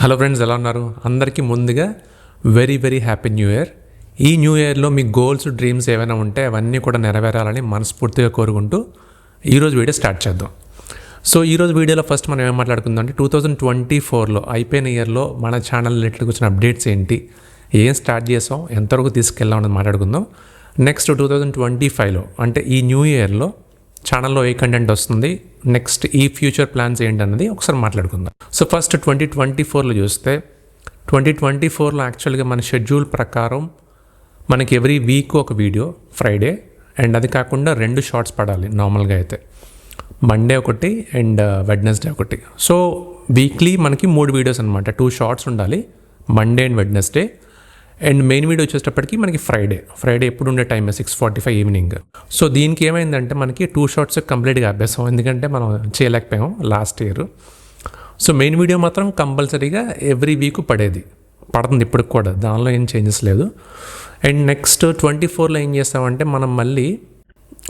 Hello friends, ఎలా ఉన్నారు? అందరికీ ముందుగా వెరీ హ్యాపీ న్యూ ఇయర్. ఈ న్యూ ఇయర్లో మీ గోల్స్, డ్రీమ్స్ ఏమైనా ఉంటే అవన్నీ కూడా నెరవేరాలని మనస్ఫూర్తిగా కోరుకుంటూ ఈరోజు వీడియో స్టార్ట్ చేద్దాం. సో ఈరోజు వీడియోలో ఫస్ట్ మనం ఏం మాట్లాడుకుందాం అంటే 2024లో అయిపోయిన ఇయర్లో మన ఛానల్ రిలేటెడ్గా వచ్చిన అప్డేట్స్ ఏంటి, ఏం స్టార్ట్ చేసాం, ఎంతవరకు తీసుకెళ్ళాం అనేది మాట్లాడుకుందాం. నెక్స్ట్ 2025లో అంటే ఈ న్యూ ఇయర్లో ఛానల్లో ఏ కంటెంట్ వస్తుంది, నెక్స్ట్ ఈ ఫ్యూచర్ ప్లాన్స్ ఏంటన్నది ఒకసారి మాట్లాడుకుందాం. సో ఫస్ట్ 2024లో చూస్తే 2024లో యాక్చువల్గా మన షెడ్యూల్ ప్రకారం మనకి ఎవ్రీ వీక్ ఒక వీడియో ఫ్రైడే, అండ్ అది కాకుండా 2 షార్ట్స్ పడాలి నార్మల్గా అయితే, మండే ఒకటి అండ్ వెడ్నెస్డే ఒకటి. సో వీక్లీ మనకి 3 వీడియోస్ అనమాట, 2 షార్ట్స్ ఉండాలి Monday and Wednesday, and main video వచ్చేటప్పటికి మనకి ఫ్రైడే ఎప్పుడు ఉండే టైం 6:45 ఈవినింగ్. సో దీనికి ఏమైందంటే మనకి 2 షార్ట్స్ కంప్లీట్గా ఆపేసాం, ఎందుకంటే మనం చేయలేకపోయాం last year. So main video మాత్రం కంపల్సరీగా ఎవ్రీ వీక్ పడుతుంది ఇప్పటికి కూడా, దానిలో ఏం చేంజెస్ లేదు. అండ్ నెక్స్ట్ 24లో ఏం చేస్తామంటే మనం మళ్ళీ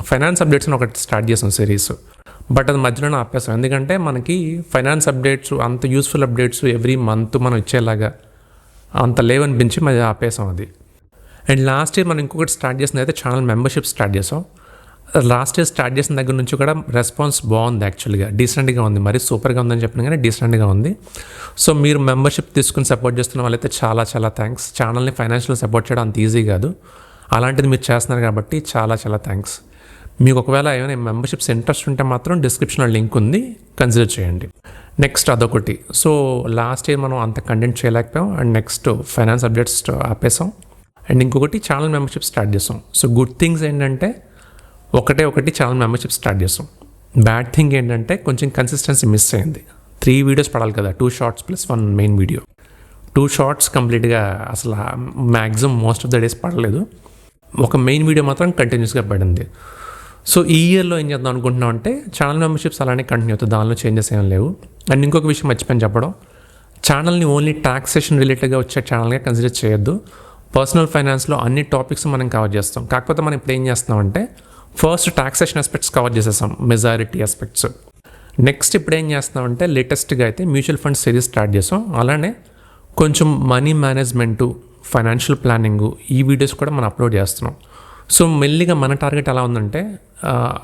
ఫైనాన్స్ అప్డేట్స్ అని ఒకటి స్టార్ట్ చేసాం సిరీస్, బట్ అది మధ్యలోనే ఆపేసాం, ఎందుకంటే మనకి ఫైనాన్స్ అప్డేట్స్ అంత యూస్ఫుల్ అప్డేట్స్ ఎవ్రీ మంత్ మనం ఇచ్చేలాగా అంత లేవనిపించి మరి ఆపేసాం అది. అండ్ లాస్ట్ ఇయర్ మనం ఇంకొకటి స్టార్ట్ చేసింది అయితే ఛానల్ మెంబర్షిప్ స్టార్ట్ చేసాం. లాస్ట్ ఇయర్ స్టార్ట్ చేసిన దగ్గర నుంచి కూడా రెస్పాన్స్ బాగుంది, యాక్చువల్గా డీసెంట్గా ఉంది, మరి సూపర్గా ఉందని చెప్పిన కానీ డీసెంట్గా ఉంది. సో మీరు మెంబర్షిప్ తీసుకుని సపోర్ట్ చేస్తున్న వాళ్ళైతే చాలా థ్యాంక్స్. ఛానల్ని ఫైనాన్షియల్ సపోర్ట్ చేయడం అంత ఈజీ కాదు, అలాంటిది మీరు చేస్తున్నారు కాబట్టి చాలా థ్యాంక్స్. మీకు ఒకవేళ ఏమైనా మెంబర్షిప్స్ ఇంట్రెస్ట్ ఉంటే మాత్రం డిస్క్రిప్షన్లో లింక్ ఉంది, కన్సిడర్ చేయండి. నెక్స్ట్ అదొకటి. సో లాస్ట్ ఇయర్ మనం అంత కంటెంట్ చేయలేకపోయాం, అండ్ నెక్స్ట్ ఫైనాన్స్ అప్డేట్స్ ఆపేసాం, అండ్ ఇంకొకటి ఛానల్ మెంబర్షిప్ స్టార్ట్ చేసాం. సో గుడ్ థింగ్స్ ఏంటంటే ఒకటి ఛానల్ మెంబర్షిప్ స్టార్ట్ చేసాం. బ్యాడ్ థింగ్ ఏంటంటే కొంచెం కన్సిస్టెన్సీ మిస్ అయింది. 3 వీడియోస్ పడాలి కదా, 2 shorts plus 1 main video. 2 shorts కంప్లీట్గా అసలు maximum most of the days పడలేదు, ఒక మెయిన్ వీడియో మాత్రం కంటిన్యూస్గా పడింది. సో ఈ ఇయర్లో ఏం చేద్దాం అనుకుంటున్నాం అంటే ఛానల్ మెంబర్షిప్స్ అలానే కంటిన్యూ అవుతుంది, దానిలో చేంజెస్ ఏం లేవు. అండ్ ఇంకొక విషయం మర్చిపోయాను చెప్పడం, ఛానల్ని ఓన్లీ టాక్సేషన్ రిలేటెడ్గా వచ్చే ఛానల్గా కన్సిడర్ చేయొద్దు. పర్సనల్ ఫైనాన్స్లో అన్ని టాపిక్స్ మనం కవర్ చేస్తాం, కాకపోతే మనం ఇప్పుడు ఏం చేస్తామంటే ఫస్ట్ టాక్సేషన్ ఆస్పెక్ట్స్ కవర్ చేసేసాం, మెజారిటీ ఆస్పెక్ట్స్. నెక్స్ట్ ఇప్పుడు ఏం చేస్తున్నామంటే లేటెస్ట్గా అయితే మ్యూచువల్ ఫండ్స్ సిరీస్ స్టార్ట్ చేసాం, అలానే కొంచెం మనీ మేనేజ్మెంటు, ఫైనాన్షియల్ ప్లానింగు, ఈ వీడియోస్ కూడా మనం అప్లోడ్ చేస్తున్నాం. సో మెల్లిగా మన టార్గెట్ ఎలా ఉందంటే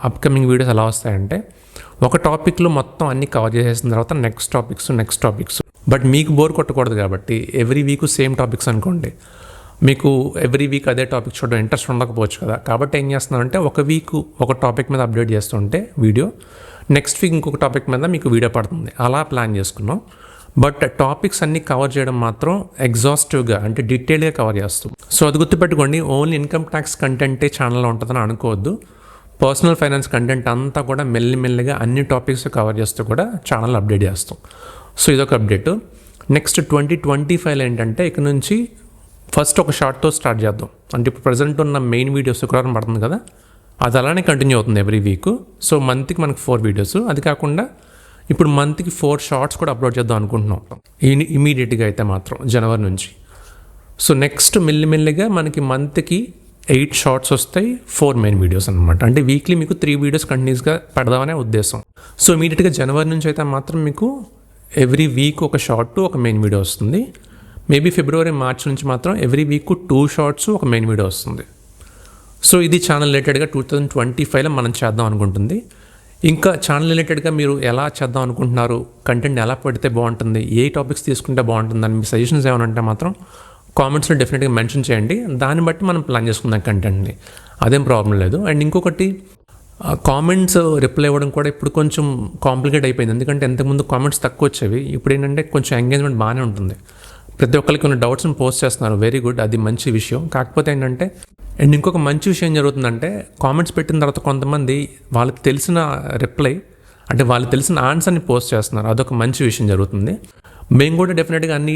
అప్కమింగ్ వీడియోస్ ఎలా వస్తాయంటే ఒక టాపిక్లో మొత్తం అన్నీ కవర్ చేసేసిన తర్వాత నెక్స్ట్ టాపిక్స్. బట్ మీకు బోర్ కొట్టకూడదు కాబట్టి ఎవ్రీ వీక్ సేమ్ టాపిక్స్ అనుకోండి, మీకు ఎవ్రీ వీక్ అదే టాపిక్ చూడడం ఇంట్రెస్ట్ ఉండకపోవచ్చు కదా. కాబట్టి ఏం చేస్తున్నామంటే ఒక వీక్ ఒక టాపిక్ మీద అప్డేట్ చేస్తుంటే వీడియో, నెక్స్ట్ వీక్ ఇంకొక టాపిక్ మీద మీకు వీడియో పడుతుంది, అలా ప్లాన్ చేసుకున్నాం. బట్ టాపిక్స్ అన్నీ కవర్ చేయడం మాత్రం ఎగ్జాస్టివ్గా అంటే డీటెయిల్గా కవర్ చేస్తాం. సో అది గుర్తుపెట్టుకోండి, ఓన్లీ ఇన్కమ్ ట్యాక్స్ కంటెంటే ఛానల్లో ఉంటుందని అనుకోవద్దు. పర్సనల్ ఫైనాన్స్ కంటెంట్ అంతా కూడా మెల్లిమెల్లిగా అన్ని టాపిక్స్ కవర్ చేస్తూ కూడా ఛానల్ అప్డేట్ చేస్తాం. సో ఇదొక అప్డేట్. నెక్స్ట్ 2025లో ఏంటంటే ఇక నుంచి ఫస్ట్ ఒక షార్ట్తో స్టార్ట్ చేద్దాం. అంటే ఇప్పుడు ప్రజెంట్ ఉన్న మెయిన్ వీడియో శుక్రవారం పడుతుంది కదా, అది అలానే కంటిన్యూ అవుతుంది ఎవ్రీ వీక్. సో మంత్కి మనకు 4 వీడియోస్, అది కాకుండా ఇప్పుడు మంత్కి 4 షార్ట్స్ కూడా అప్లోడ్ చేద్దాం అనుకుంటున్నాం ఇమీడియట్గా అయితే మాత్రం జనవరి నుంచి. సో నెక్స్ట్ మెల్లిమెల్లిగా మనకి మంత్కి 8 షార్ట్స్ వస్తాయి, 4 మెయిన్ వీడియోస్ అనమాట. అంటే వీక్లీ మీకు 3 వీడియోస్ కంటిన్యూస్గా పెడదామనే ఉద్దేశం. సో ఇమీడియట్గా జనవరి నుంచి అయితే మాత్రం మీకు ఎవ్రీ వీక్ ఒక షార్ట్, ఒక మెయిన్ వీడియో వస్తుంది. మేబీ ఫిబ్రవరి, మార్చ్ నుంచి మాత్రం ఎవ్రీ వీక్ 2 షార్ట్స్, ఒక మెయిన్ వీడియో వస్తుంది. సో ఇది ఛానల్ రిలేటెడ్గా 2025లో మనం చేద్దాం అనుకుంటుంది. ఇంకా ఛానల్ రిలేటెడ్గా మీరు ఎలా చేద్దాం అనుకుంటున్నారు, కంటెంట్ ఎలా పెడితే బాగుంటుంది, ఏ టాపిక్స్ తీసుకుంటే బాగుంటుంది అని మీ సజెషన్స్ ఏమైనా ఉంటే మాత్రం కామెంట్స్లో డెఫినెట్గా మెన్షన్ చేయండి, దాన్ని బట్టి మనం ప్లాన్ చేసుకుందాం కంటెంట్ని, అదేం ప్రాబ్లం లేదు. అండ్ ఇంకొకటి కామెంట్స్ రిప్లై ఇవ్వడం కూడా ఇప్పుడు కొంచెం కాంప్లికేట్ అయిపోయింది, ఎందుకంటే ఇంతకుముందు కామెంట్స్ తక్కువ వచ్చేవి, ఇప్పుడు ఏంటంటే కొంచెం ఎంగేజ్మెంట్ బాగానే ఉంటుంది, ప్రతి ఒక్కరికి కొన్ని డౌట్స్ని పోస్ట్ చేస్తున్నారు, వెరీ గుడ్, అది మంచి విషయం. కాకపోతే ఏంటంటే అండ్ ఇంకొక మంచి విషయం జరుగుతుందంటే కామెంట్స్ పెట్టిన తర్వాత కొంతమంది వాళ్ళకి తెలిసిన రిప్లై అంటే వాళ్ళకి తెలిసిన ఆన్సర్ని పోస్ట్ చేస్తున్నారు, అదొక మంచి విషయం జరుగుతుంది. మేము కూడా డెఫినెట్గా అన్ని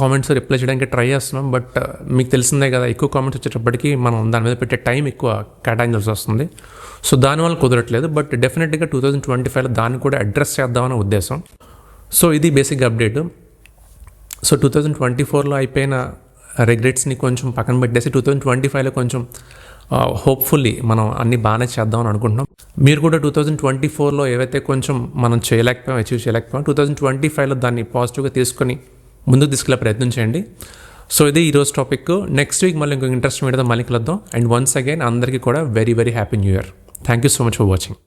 కామెంట్స్ రిప్లై చేయడానికి ట్రై చేస్తున్నాం, బట్ మీకు తెలిసిందే కదా, ఎక్కువ కామెంట్స్ వచ్చేటప్పటికి మనం దాని మీద పెట్టే టైం ఎక్కువ కేటాయించాల్సి వస్తుంది. సో దానివల్ల కుదరట్లేదు, బట్ డెఫినెట్గా 2025లో దాన్ని కూడా అడ్రస్ చేద్దామనే ఉద్దేశం. సో ఇది బేసిక్ అప్డేట్. సో 2024లో అయిపోయిన రిగ్రెట్స్ని కొంచెం పక్కన పెట్టేసి 2025లో కొంచెం హోప్ఫుల్లీ మనం అన్ని బాగానే చేద్దామని అనుకుంటున్నాం. మీరు కూడా 2024లో ఏవైతే కొంచెం మనం చేయలేకపోయాం, అచీవ్ చేయలేకపోయాం, 2025లో దాన్ని పాజిటివ్గా తీసుకొని ముందుకు తీసుకెళ్ళే ప్రయత్నం చేయండి. సో ఇది ఈరోజు టాపిక్. నెక్స్ట్ వీక్ మళ్ళీ ఇంకొక ఇంట్రెస్ట్ వీడియోతో మళ్ళీ కలుద్దాం. అండ్ వన్స్ అగైన్ అందరికీ కూడా very very happy new year. Thank you so much for watching.